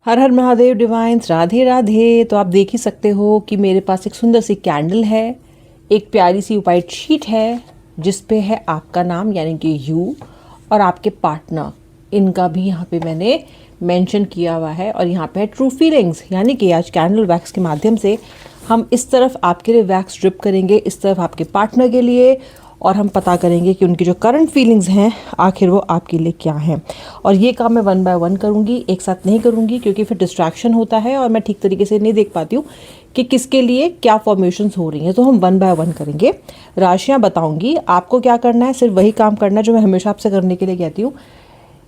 हर हर Mahadev divine's, Radhe Radhe. तो आप देख ही सकते हो कि मेरे पास एक सुंदर सी कैंडल है, एक प्यारी सी वाइट शीट है जिस पे है आपका नाम यानी कि यू और आपके पार्टनर, इनका भी यहाँ पे मैंने मेंशन किया हुआ है। और यहाँ पे है ट्रू फीलिंग्स, यानी कि आज कैंडल वैक्स के माध्यम से हम इस तरफ आपके लिए वैक्स ड्रिप करेंगे, इस तरफ आपके पार्टनर के लिए, और हम पता करेंगे कि उनकी जो करंट फीलिंग्स हैं आखिर वो आपके लिए क्या हैं। और ये काम मैं 1 बाय 1 करूँगी, एक साथ नहीं करूँगी क्योंकि फिर डिस्ट्रैक्शन होता है और मैं ठीक तरीके से नहीं देख पाती हूँ कि किसके लिए क्या फॉर्मेशंस हो रही हैं। तो हम 1 बाय 1 करेंगे, राशियाँ बताऊँगी, आपको क्या करना है, सिर्फ वही काम करना है जो मैं हमेशा आपसे करने के लिए कहती हूँ।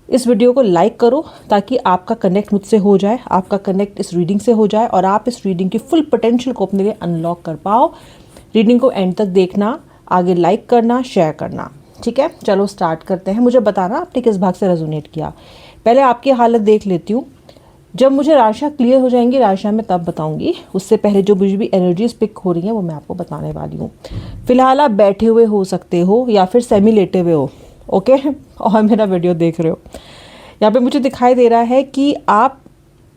इस वीडियो को लाइक करो ताकि आपका कनेक्ट मुझसे हो जाए, आपका कनेक्ट इस रीडिंग से हो जाए और आप इस रीडिंग की फुल पोटेंशियल को अपने लिए अनलॉक कर पाओ। रीडिंग को एंड तक देखना, आगे लाइक करना, शेयर करना, ठीक है। चलो स्टार्ट करते हैं। मुझे बताना आपने किस भाग से रेजोनेट किया। पहले आपकी हालत देख लेती हूँ, जब मुझे राशियाँ क्लियर हो जाएंगी राशियाँ मैं तब बताऊंगी। उससे पहले जो मुझे भी एनर्जीज पिक हो रही हैं वो मैं आपको बताने वाली हूँ। फिलहाल आप बैठे हुए हो सकते हो या फिर सेमी लेटे हुए हो, ओके, और मेरा वीडियो देख रहे हो। यहाँ पे मुझे दिखाई दे रहा है कि आप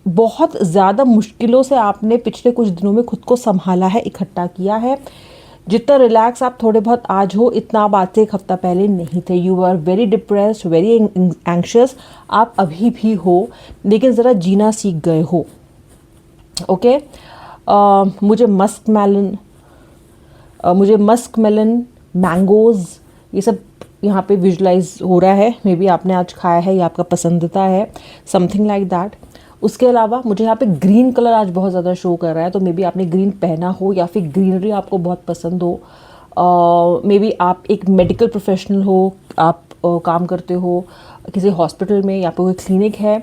बहुत ज़्यादा मुश्किलों से आपने पिछले कुछ दिनों में खुद को संभाला है, इकट्ठा किया है। जितना रिलैक्स आप थोड़े बहुत आज हो, इतना आप आज से एक हफ्ता पहले नहीं थे। You are very depressed, very anxious, आप अभी भी हो, लेकिन ज़रा जीना सीख गए हो, ओके। मुझे मस्क मेलन, मैंगोज़, ये सब यहाँ पे विजुलाइज हो रहा है। मे बी आपने आज खाया है, ये आपका पसंदीदा है, समथिंग लाइक दैट। उसके अलावा मुझे यहाँ पे ग्रीन कलर आज बहुत ज़्यादा शो कर रहा है, तो मे बी आपने ग्रीन पहना हो या फिर ग्रीनरी आपको बहुत पसंद हो। मे बी आप एक मेडिकल प्रोफेशनल हो, आप काम करते हो किसी हॉस्पिटल में या फिर कोई क्लिनिक है।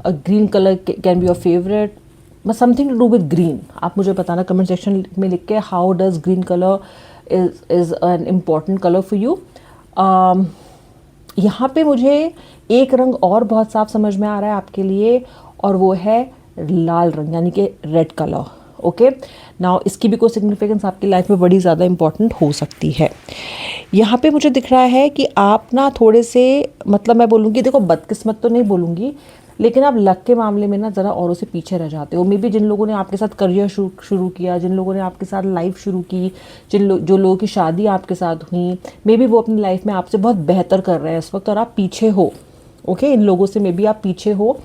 Green colour can be your favourite, but something to do with green. आप मुझे बताना कमेंट सेक्शन में लिख के, how does green colour is an important colour for you. यहाँ पे मुझे एक रंग और बहुत साफ समझ में आ रहा है आपके लिए, और वो है लाल रंग, यानी कि रेड कलर, ओके। नाउ इसकी भी कोई सिग्निफिकेंस आपकी लाइफ में बड़ी ज़्यादा इंपॉर्टेंट हो सकती है। यहाँ पे मुझे दिख रहा है कि आप ना थोड़े से, मतलब मैं बोलूँगी, देखो बदकिस्मत तो नहीं बोलूँगी, लेकिन आप लक के मामले में ना ज़रा औरों से पीछे रह जाते हो। मे बी जिन लोगों ने आपके साथ करियर शुरू किया, जिन लोगों ने आपके साथ लाइफ शुरू की, जो लोगों की शादी आपके साथ हुई, मे बी वो अपनी लाइफ में आपसे बहुत बेहतर कर रहे हैं इस वक्त और आप पीछे हो, ओके। इन लोगों से मे बी आप पीछे हो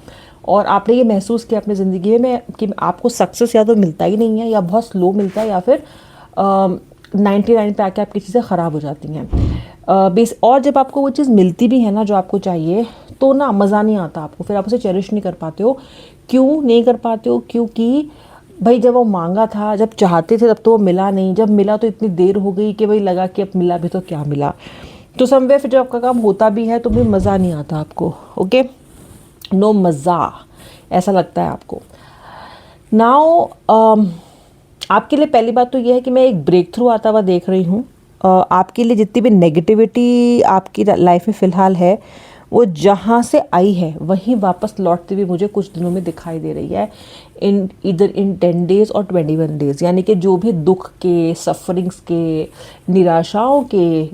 और आपने ये महसूस किया अपनी ज़िंदगी में कि आपको सक्सेस या तो मिलता ही नहीं है या बहुत स्लो मिलता है, या फिर 99 पे आके आपकी चीज़ें ख़राब हो जाती हैं। और जब आपको वो चीज़ मिलती भी है ना जो आपको चाहिए, तो ना मज़ा नहीं आता आपको, फिर आप उसे चेरिश नहीं कर पाते हो। क्यों नहीं कर पाते हो? क्योंकि भाई जब वो मांगा था, जब चाहते थे तब तो वो मिला नहीं, जब मिला तो इतनी देर हो गई कि भाई लगा कि अब मिला भी तो क्या मिला। तो समवे फिर जब आपका काम होता भी है तो भी मज़ा नहीं आता आपको, ओके, नो मज़ा, ऐसा लगता है आपको। नाउ आपके लिए पहली बात तो ये है कि मैं एक ब्रेक थ्रू आता हुआ देख रही हूँ। आपके लिए जितनी भी नेगेटिविटी आपकी लाइफ में फ़िलहाल है, वो जहाँ से आई है वहीं वापस लौटती हुई मुझे कुछ दिनों में दिखाई दे रही है, इधर इन 10 डेज़ और 21 डेज़। यानी कि जो भी दुख के, सफरिंग्स के, निराशाओं के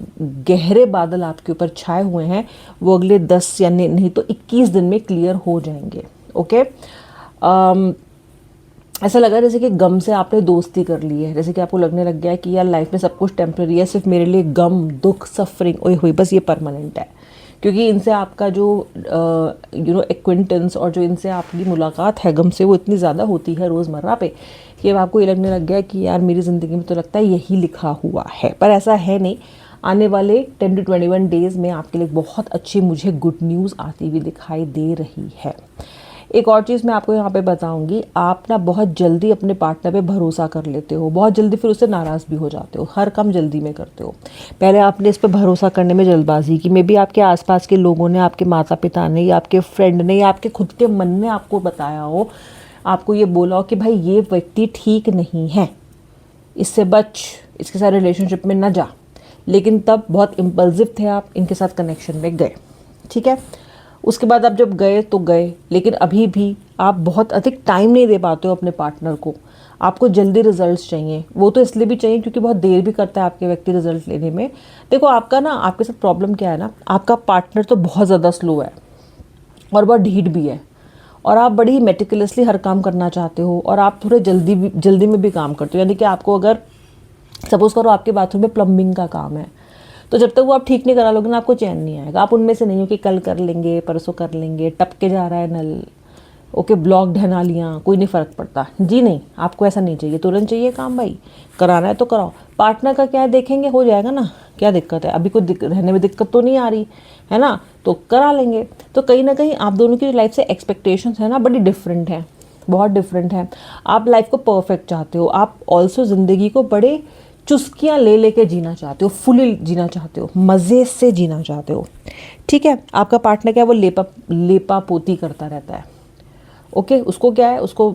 गहरे बादल आपके ऊपर छाए हुए हैं, वो अगले 10 या नहीं तो 21 दिन में क्लियर हो जाएंगे, ओके। ऐसा लगा जैसे कि गम से आपने दोस्ती कर ली है, जैसे कि आपको लगने लग गया है कि यार लाइफ में सब कुछ टेम्प्रेरी है, सिर्फ मेरे लिए गम, दुख, सफरिंग, ओए हुई, बस ये परमानेंट है। क्योंकि इनसे आपका जो एक्विंटेंस और जो इनसे आपकी मुलाकात है गम से, वो इतनी ज़्यादा होती है रोज़मर्रा पे कि अब आपको ये लगने लग गया कि यार मेरी ज़िंदगी में तो लगता है यही लिखा हुआ है, पर ऐसा है नहीं। आने वाले 10 to 21 डेज़ में आपके लिए बहुत अच्छी मुझे गुड न्यूज़ आती हुई दिखाई दे रही है। एक और चीज़ मैं आपको यहाँ पे बताऊँगी, आप ना बहुत जल्दी अपने पार्टनर पे भरोसा कर लेते हो, बहुत जल्दी फिर उससे नाराज़ भी हो जाते हो, हर काम जल्दी में करते हो। पहले आपने इस पे भरोसा करने में जल्दबाजी की, मे बी आपके आसपास के लोगों ने, आपके माता पिता ने या आपके फ्रेंड ने या आपके खुद के मन ने आपको बताया हो, आपको ये बोला हो कि भाई ये व्यक्ति ठीक नहीं है, इससे बच, इसके साथ रिलेशनशिप में न जा, लेकिन तब बहुत इम्पल्सिव थे आप, इनके साथ कनेक्शन में गए, ठीक है। उसके बाद आप जब गए तो गए, लेकिन अभी भी आप बहुत अधिक टाइम नहीं दे पाते हो अपने पार्टनर को। आपको जल्दी रिजल्ट्स चाहिए, वो तो इसलिए भी चाहिए क्योंकि बहुत देर भी करता है आपके व्यक्ति रिजल्ट लेने में। देखो आपका ना, आपके साथ प्रॉब्लम क्या है ना, आपका पार्टनर तो बहुत ज़्यादा स्लो है और बहुत ढीठ भी है, और आप बड़ी मेटिकुलसली हर काम करना चाहते हो और आप थोड़े जल्दी में भी काम करते हो। यानी कि आपको अगर सपोज करो आपके बाथरूम में प्लम्बिंग का काम है, तो जब तक वो आप ठीक नहीं करा लोगे ना, आपको चैन नहीं आएगा। आप उनमें से नहीं हो कि कल कर लेंगे, परसों कर लेंगे, टपके जा रहा है नल, ओके, ब्लॉक्ड है नालियाँ, कोई नहीं फ़र्क पड़ता। जी नहीं, आपको ऐसा नहीं चाहिए, तुरंत चाहिए काम भाई, कराना है तो कराओ। पार्टनर का क्या है देखेंगे, हो जाएगा ना, क्या दिक्कत है, अभी कोई रहने में दिक्कत तो नहीं आ रही है ना, तो करा लेंगे। तो कहीं ना कहीं आप दोनों की लाइफ से एक्सपेक्टेशंस है ना बड़ी डिफरेंट है, बहुत डिफरेंट है। आप लाइफ को परफेक्ट चाहते हो, आप ऑल्सो ज़िंदगी को बड़े चुस्कियाँ ले लेके जीना चाहते हो, फुली जीना चाहते हो, मज़े से जीना चाहते हो। ठीक है, आपका पार्टनर क्या है, वो लेपा पोती करता रहता है। ओके, उसको क्या है, उसको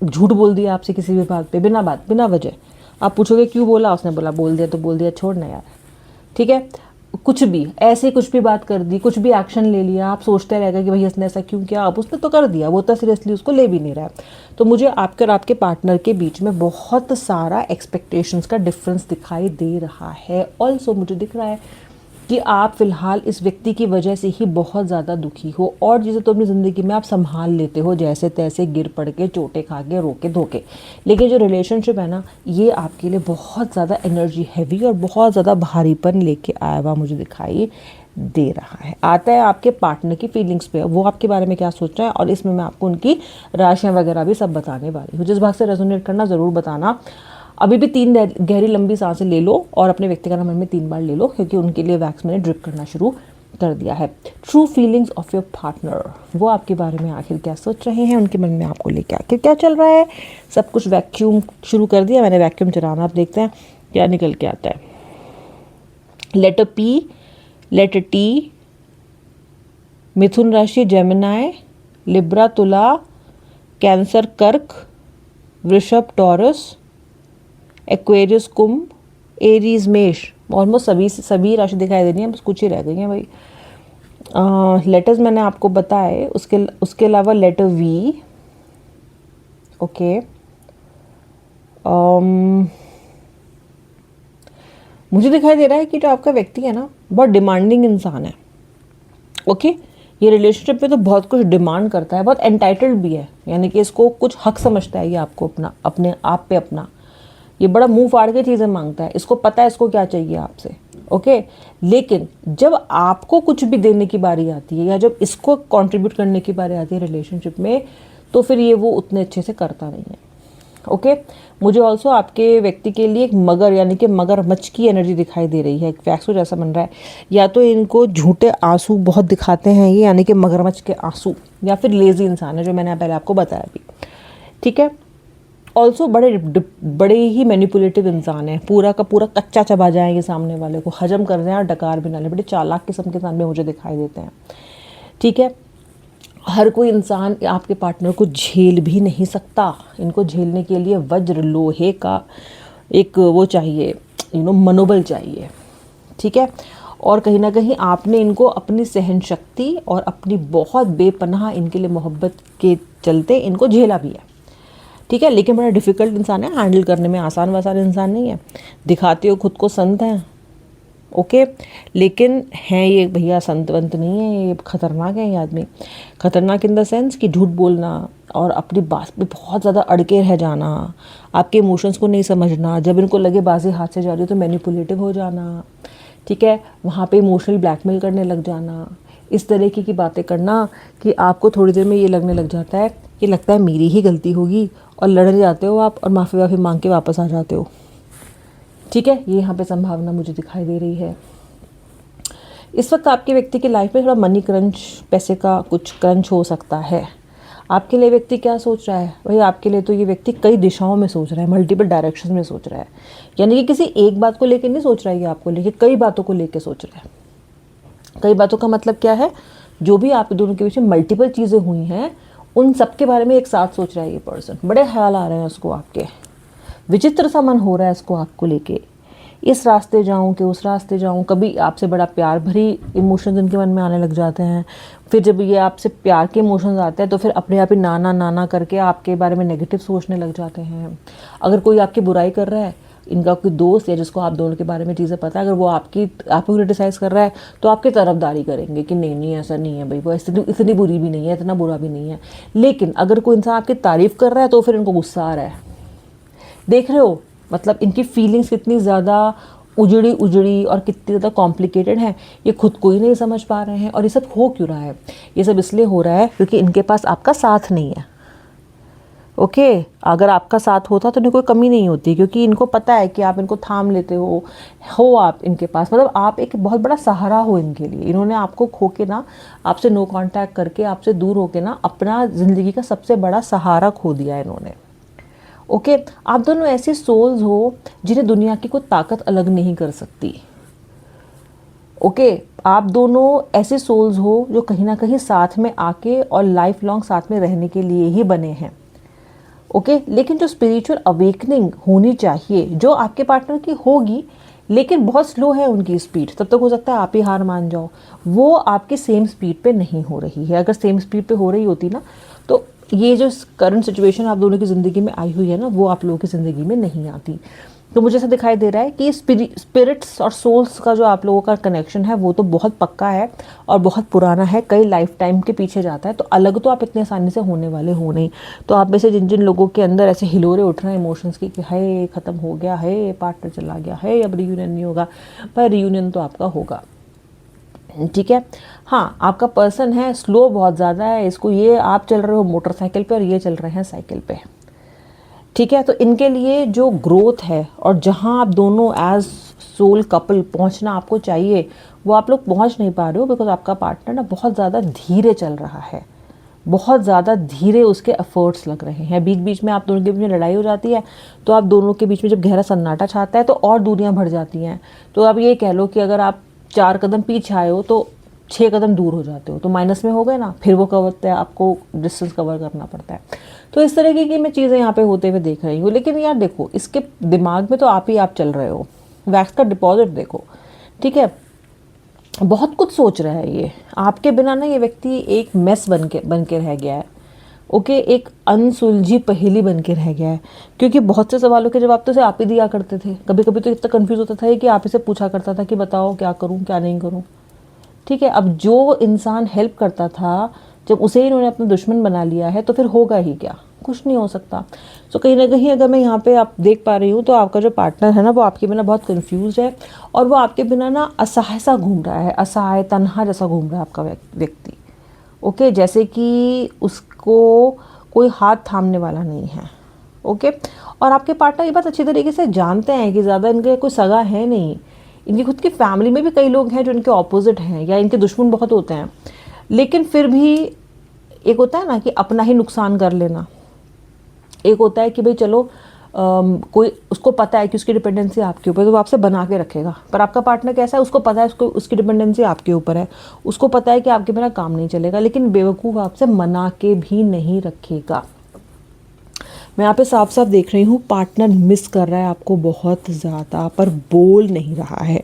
झूठ बोल दिया आपसे किसी भी बात पे, बिना वजह। आप पूछोगे क्यों बोला, उसने बोला बोल दिया तो बोल दिया, छोड़ना यार। ठीक है, कुछ भी ऐसे कुछ भी बात कर दी, कुछ भी एक्शन ले लिया, आप सोचते रहेगा कि भाई इसने ऐसा क्यों किया, अब उसने तो कर दिया, वो तो सीरियसली उसको ले भी नहीं रहा है। तो मुझे आपके और आपके पार्टनर के बीच में बहुत सारा एक्सपेक्टेशंस का डिफरेंस दिखाई दे रहा है। ऑल्सो मुझे दिख रहा है कि आप फिलहाल इस व्यक्ति की वजह से ही बहुत ज़्यादा दुखी हो, और चीज़ें तो अपनी ज़िंदगी में आप संभाल लेते हो जैसे तैसे, गिर पड़ के, चोटें खा के, रोके धोके। लेकिन जो रिलेशनशिप है ना, ये आपके लिए बहुत ज़्यादा एनर्जी हैवी और बहुत ज़्यादा भारीपन लेके आया हुआ मुझे दिखाई दे रहा है। आता है आपके पार्टनर की फीलिंग्स पे, वो आपके बारे में क्या सोच रहा है, और इसमें मैं आपको उनकी राशियाँ वगैरह भी सब बताने वाली हूँ। जिस भाग से रेजोनेट करना ज़रूर बताना। अभी भी 3 गहरी लंबी सांसें ले लो और अपने व्यक्ति का नाम मन में 3 बार ले लो, क्योंकि उनके लिए वैक्स मैंने ड्रिप करना शुरू कर दिया है। True feelings of your partner, वो आपके बारे में आखिर क्या सोच रहे हैं, उनके मन में आपको लेके आखिर क्या चल रहा है। सब कुछ वैक्यूम शुरू कर दिया मैंने, वैक्यूम चलाना, आप देखते हैं क्या निकल के आता है। लेटर पी, लेटर टी, मिथुन राशि जेमिनाई, लिब्रा तुला, कैंसर कर्क, वृषभ टॉरस, एक्वेरियस कुंभ, एरीज मेष। ऑलमोस्ट सभी राशि दिखाई दे रही हैं, बस कुछ ही रह गई हैं भाई। लेटर्स मैंने आपको बताए, उसके अलावा लेटर वी, ओके। मुझे दिखाई दे रहा है कि जो आपका व्यक्ति है ना, बहुत डिमांडिंग इंसान है। ओके, ये रिलेशनशिप में तो बहुत कुछ डिमांड करता है, बहुत एंटाइटल्ड भी है, यानी कि इसको कुछ हक समझता है ये आपको, अपने आप पे अपना। ये बड़ा मुंह फाड़ के चीज़ें मांगता है, इसको पता है इसको क्या चाहिए आपसे। ओके, लेकिन जब आपको कुछ भी देने की बारी आती है या जब इसको कंट्रीब्यूट करने की बारी आती है रिलेशनशिप में, तो फिर ये वो उतने अच्छे से करता नहीं है। ओके, मुझे ऑल्सो आपके व्यक्ति के लिए एक मगर यानी कि मगरमच्छ की एनर्जी दिखाई दे रही है, एक वैक्सो जैसा बन रहा है। या तो इनको झूठे आंसू बहुत दिखाते हैं ये, यानी कि मगरमच्छ के आंसू, या फिर लेजी इंसान है, जो मैंने पहले आपको बताया भी। ठीक है, ऑल्सो बड़े ही मैनिपुलेटिव इंसान है, पूरा का पूरा कच्चा चबा जाएंगे, सामने वाले को हजम कर दें और डकार भी ना ले, बड़े चालाक किस्म के सामने मुझे दिखाई देते हैं। ठीक है, हर कोई इंसान आपके पार्टनर को झेल भी नहीं सकता, इनको झेलने के लिए वज्र लोहे का एक वो चाहिए, मनोबल चाहिए। ठीक है, और कहीं ना कहीं आपने इनको अपनी सहन शक्ति और अपनी बहुत बेपनाह इनके लिए मोहब्बत के चलते इनको झेला भी है। ठीक है, लेकिन बड़ा डिफ़िकल्ट इंसान है, हैंडल करने में आसान वसान इंसान नहीं है। दिखाते हो खुद को संत हैं, ओके, लेकिन हैं ये भैया संत वंत नहीं है, ये खतरनाक है ये आदमी। खतरनाक इन द सेंस कि झूठ बोलना और अपनी बात पे बहुत ज़्यादा अड़के रह जाना, आपके इमोशंस को नहीं समझना, जब इनको लगे बाजी हाथ से जा रही हो तो मैनिपुलेटिव हो जाना। ठीक है, वहाँ पे इमोशनल ब्लैकमेल करने लग जाना, इस तरीके की बातें करना कि आपको थोड़ी देर में ये लगने लग जाता है कि लगता है मेरी ही गलती होगी, और लड़ जाते हो आप और माफ़ी मांग के वापस आ जाते हो। ठीक है, ये यहाँ पे संभावना मुझे दिखाई दे रही है। इस वक्त आपके व्यक्ति की लाइफ में थोड़ा मनी क्रंच, पैसे का कुछ क्रंच हो सकता है। आपके लिए व्यक्ति क्या सोच रहा है भाई, आपके लिए तो ये व्यक्ति कई दिशाओं में सोच रहा है, मल्टीपल डायरेक्शन में सोच रहा है, यानी कि किसी एक बात को लेकर नहीं सोच रहा है, ये आपको लेके कई बातों को लेकर सोच रहा है। कई बातों का मतलब क्या है, जो भी आप दोनों के बीच में मल्टीपल चीज़ें हुई हैं उन सब के बारे में एक साथ सोच रहा है ये पर्सन। बड़े ख्याल आ रहे हैं उसको आपके, विचित्र सा मन हो रहा है इसको आपको लेके, इस रास्ते जाऊं कि उस रास्ते जाऊं। कभी आपसे बड़ा प्यार भरी इमोशंस इनके मन में आने लग जाते हैं, फिर जब ये आपसे प्यार के इमोशंस आते हैं तो फिर अपने आप ही नाना नाना करके आपके बारे में नेगेटिव सोचने लग जाते हैं। अगर कोई आपकी बुराई कर रहा है, इनका कोई दोस्त है जिसको आप दोनों के बारे में चीज़ें पता है, अगर वो आपको क्रिटिसाइज़ कर रहा है तो आपकी तरफदारी करेंगे कि नहीं नहीं ऐसा नहीं है भाई, वो इतनी बुरी भी नहीं है, इतना बुरा भी नहीं है। लेकिन अगर कोई इंसान आपकी तारीफ़ कर रहा है तो फिर इनको गुस्सा आ रहा है। देख रहे हो मतलब इनकी फीलिंग्स कितनी ज़्यादा उजड़ी उजड़ी और कितनी ज़्यादा कॉम्प्लिकेटेड है, ये खुद को ही नहीं समझ पा रहे हैं। और ये सब हो क्यों रहा है? ये सब इसलिए हो रहा है क्योंकि इनके पास आपका साथ नहीं है। ओके अगर आपका साथ होता तो इन्हें कोई कमी नहीं होती, क्योंकि इनको पता है कि आप इनको थाम लेते हो आप इनके पास, मतलब आप एक बहुत बड़ा सहारा हो इनके लिए। इन्होंने आपको खो के ना, आपसे नो कांटेक्ट करके, आपसे दूर होके ना अपना ज़िंदगी का सबसे बड़ा सहारा खो दिया है इन्होंने। ओके आप दोनों ऐसे सोल्स हो जिन्हें दुनिया की कोई ताकत अलग नहीं कर सकती। ओके आप दोनों ऐसे सोल्स हो जो कहीं ना कहीं साथ में आके और लाइफ लॉन्ग साथ में रहने के लिए ही बने हैं। ओके लेकिन जो स्पिरिचुअल अवेकनिंग होनी चाहिए जो आपके पार्टनर की होगी, लेकिन बहुत स्लो है उनकी स्पीड, तब तक हो सकता है आप ही हार मान जाओ, वो आपकी सेम स्पीड पे नहीं हो रही है। अगर सेम स्पीड पे हो रही होती ना तो ये जो करंट सिचुएशन आप दोनों की ज़िंदगी में आई हुई है ना, वो आप लोगों की ज़िंदगी में नहीं आती। तो मुझे ऐसा दिखाई दे रहा है कि स्पिरिट्स और सोल्स का जो आप लोगों का कनेक्शन है वो तो बहुत पक्का है और बहुत पुराना है, कई लाइफ टाइम के पीछे जाता है। तो अलग तो आप इतने आसानी से होने वाले हो नहीं। तो आप में से जिन जिन लोगों के अंदर ऐसे हिलोरे उठ रहे हैं इमोशंस की कि है ख़त्म हो गया है, पार्टनर चला गया है, अब रियूनियन नहीं होगा, पर रियूनियन तो आपका होगा। ठीक है हाँ आपका पर्सन है स्लो बहुत ज़्यादा है, इसको ये आप चल रहे हो मोटरसाइकिल पे और ये चल रहे हैं साइकिल पे। ठीक है तो इनके लिए जो ग्रोथ है और जहाँ आप दोनों एज सोल कपल पहुँचना आपको चाहिए वो आप लोग पहुँच नहीं पा रहे हो, बिकॉज आपका पार्टनर ना बहुत ज़्यादा धीरे चल रहा है, बहुत ज़्यादा धीरे उसके एफर्ट्स लग रहे हैं। बीच बीच में आप दोनों के बीच में लड़ाई हो जाती है तो आप दोनों के बीच में जब गहरा सन्नाटा छाता है तो और दूरियां बढ़ जाती हैं। तो आप ये कह लो कि अगर आप 4 कदम पीछे आए हो तो 6 कदम दूर हो जाते हो, तो माइनस में हो गए ना, फिर वो कवर आपको डिस्टेंस कवर करना पड़ता है। तो इस तरीके की मैं चीज़ें यहाँ पे होते हुए देख रही हूँ। लेकिन यार देखो इसके दिमाग में तो आप चल रहे हो, वैक्स का डिपॉजिट देखो। ठीक है बहुत कुछ सोच रहा है ये, आपके बिना ना ये व्यक्ति एक मेस बन के रह गया है। ओके एक अनसुलझी पहेली बन के रह गया है, क्योंकि बहुत से सवालों के जवाब तो उसे आप ही दिया करते थे। कभी कभी तो इतना कंफ्यूज होता था कि आप इसे पूछा करता था कि बताओ क्या करूं क्या नहीं करूं। ठीक है अब जो इंसान हेल्प करता था जब उसे इन्होंने अपना दुश्मन बना लिया है तो फिर होगा ही क्या, कुछ नहीं हो सकता। तो कहीं ना कहीं अगर मैं यहाँ पे आप देख पा रही हूँ तो आपका जो पार्टनर है ना वो आपके बिना बहुत कंफ्यूज है और वो आपके बिना ना असहाय सा घूम रहा है, असहाय तन्हा जैसा घूम रहा है आपका व्यक्ति। ओके जैसे कि उसको कोई हाथ थामने वाला नहीं है। ओके और आपके पार्टनर ये बात अच्छी तरीके से जानते हैं कि ज़्यादा इनके कोई सगा है नहीं, इनकी खुद की फैमिली में भी कई लोग हैं जो इनके ऑपोजिट हैं या इनके दुश्मन बहुत होते हैं। लेकिन फिर भी एक होता है ना कि अपना ही नुकसान कर लेना, एक होता है कि भाई चलो कोई उसको पता है कि उसकी डिपेंडेंसी आपके ऊपर है तो वो आपसे बना के रखेगा। पर आपका पार्टनर कैसा है, उसको पता है उसकी डिपेंडेंसी आपके ऊपर है, उसको पता है कि आपके बिना काम नहीं चलेगा, लेकिन बेवकूफ़ आपसे मना के भी नहीं रखेगा। मैं यहाँ पे साफ साफ देख रही हूँ पार्टनर मिस कर रहा है आपको बहुत ज़्यादा, पर बोल नहीं रहा है।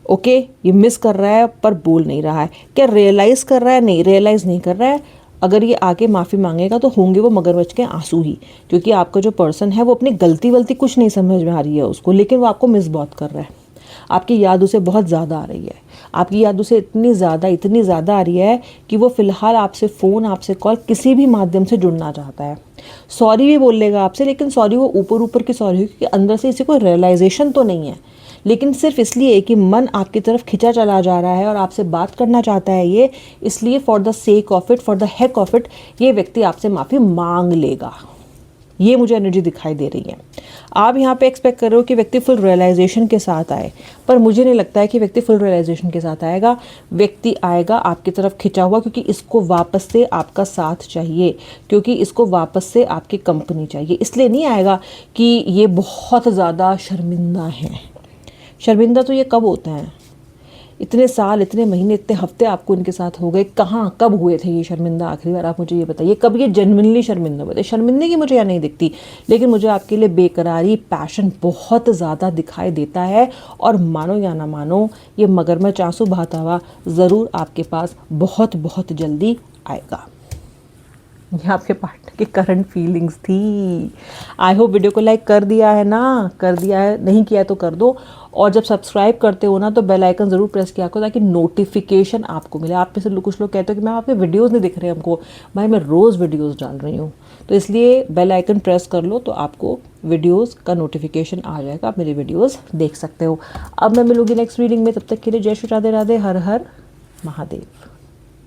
ओके ये मिस कर रहा है पर बोल नहीं रहा है। क्या रियलाइज़ कर रहा है? नहीं रियलाइज़ नहीं कर रहा है। अगर ये आके माफ़ी मांगेगा तो होंगे वो मगरमच्छ के आंसू ही, क्योंकि आपका जो पर्सन है वो अपनी गलती वलती कुछ नहीं समझ में आ रही है उसको, लेकिन वो आपको मिस बहुत कर रहा है। आपकी याद उसे बहुत ज़्यादा आ रही है, आपकी याद उसे इतनी ज़्यादा आ रही है कि वो फ़िलहाल आपसे फ़ोन आपसे कॉल किसी भी माध्यम से जुड़ना चाहता है। सॉरी भी बोल लेगा आपसे, लेकिन सॉरी वो ऊपर ऊपर की सॉरी, क्योंकि अंदर से इसे कोई रियलाइजेशन तो नहीं है, लेकिन सिर्फ इसलिए कि मन आपकी तरफ खिंचा चला जा रहा है और आपसे बात करना चाहता है ये, इसलिए for the sake of it, for the heck of it, ये व्यक्ति आपसे माफ़ी मांग लेगा। ये मुझे एनर्जी दिखाई दे रही है। आप यहाँ पे एक्सपेक्ट कर रहे हो कि व्यक्ति फुल रियलाइजेशन के साथ आए, पर मुझे नहीं लगता है कि व्यक्ति फुल रियलाइजेशन के साथ आएगा। व्यक्ति आएगा आपकी तरफ खिंचा हुआ, क्योंकि इसको वापस से आपका साथ चाहिए, क्योंकि इसको वापस से आपकी कंपनी चाहिए। इसलिए नहीं आएगा कि ये बहुत ज़्यादा शर्मिंदा है। शर्मिंदा तो ये कब होता है, इतने साल, इतने महीने, इतने हफ्ते आपको इनके साथ हो गए, कहाँ कब हुए थे ये शर्मिंदा आखिरी बार? आप मुझे ये बताइए कब ये जेन्युइनली शर्मिंदा हुए थे? शर्मिंदगी की मुझे यहाँ नहीं दिखती, लेकिन मुझे आपके लिए बेकरारी, पैशन बहुत ज़्यादा दिखाई देता है। और मानो या ना मानो, ये मगरमच्छ आंसू बहाता हुआ ज़रूर आपके पास बहुत बहुत जल्दी आएगा। ये आपके पार्टनर की करंट फीलिंग्स थी। आई होप वीडियो को लाइक कर दिया है ना, कर दिया है, नहीं किया तो कर दो। और जब सब्सक्राइब करते हो ना तो बेल आइकन ज़रूर प्रेस किया करो ताकि नोटिफिकेशन आपको मिले। आप में से कुछ लोग कहते हो कि मैम आपके वीडियोस नहीं दिख रहे हमको। भाई मैं रोज़ वीडियोस डाल रही हूँ, तो इसलिए बेल आइकन प्रेस कर लो तो आपको वीडियोस का नोटिफिकेशन आ जाएगा, आप मेरी वीडियोस देख सकते हो। अब मैं मिलूंगी नेक्स्ट रीडिंग में, तब तक के लिए जय श्री राधे राधे, हर हर महादेव।